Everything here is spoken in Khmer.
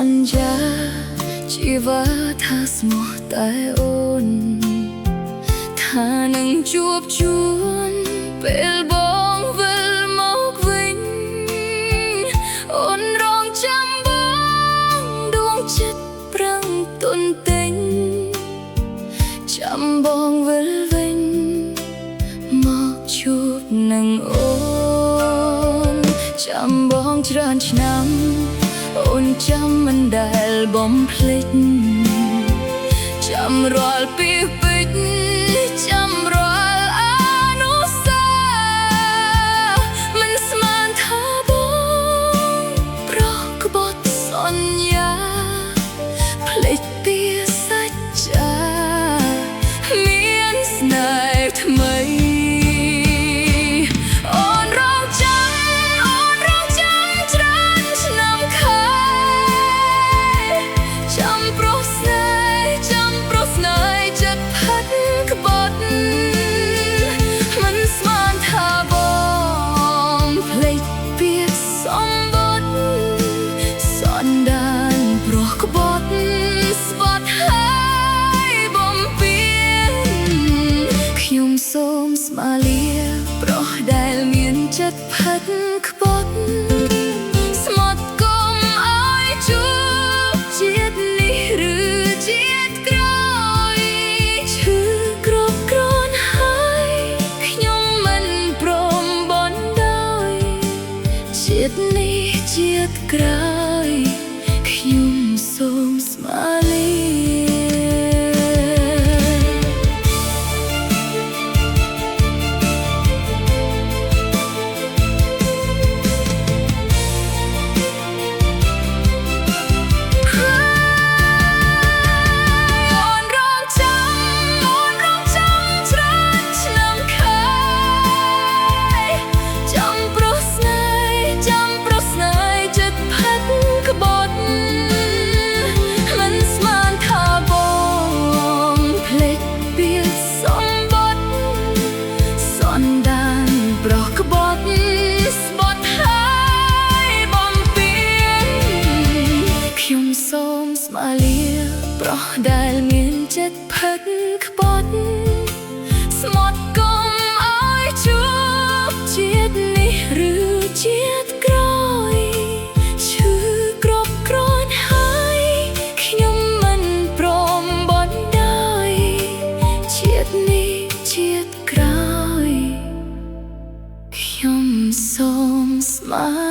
ន្យាជីវិតថាស្មោះតែអូនថានឹងជួបជួនពេលបងវិលមកវិញអូនរងចាំបងដួងចិត្តប្រឹងទន់ទិញចាំបងវិលវិញមកជួបនឹងអូនចាំបងច្រើនឆ្នាំអូនចាំមិនដែលបំភ្លេចចាំរាល់ពីពេចចាំរាល់អនុស្សាវរីយ៍មិនស្មានថាបងប្រោះក្បត់សន្យាភ្លេចពីសច្ចាមានស្នេហ៍ថ្មីសូមស្មាលាប្រុសដែលមានចិត្តផិតក្បត់ស្មត់កុំឲ្យជួបជាតិនេះឬជាតិក្រោយឈឺគ្រប់គ្រាន់ហើយខ្ញុំមិនព្រមបណ្ដោយជាតិនេះជាតិក្រោយខ្ញុំសូមស្មាលាសូមស្មាលាប្រុសដែលមានចិត្តផិតក្បត់ស្មត់កុំឲ្យជួបជាតិនេះឬជាតិក្រោយឈឺគ្រប់គ្រាន់ហើយខ្ញុំមិនព្រមបណ្ដោយជាតិនេះជាតិក្រោយខ្ញុំសូមស្មា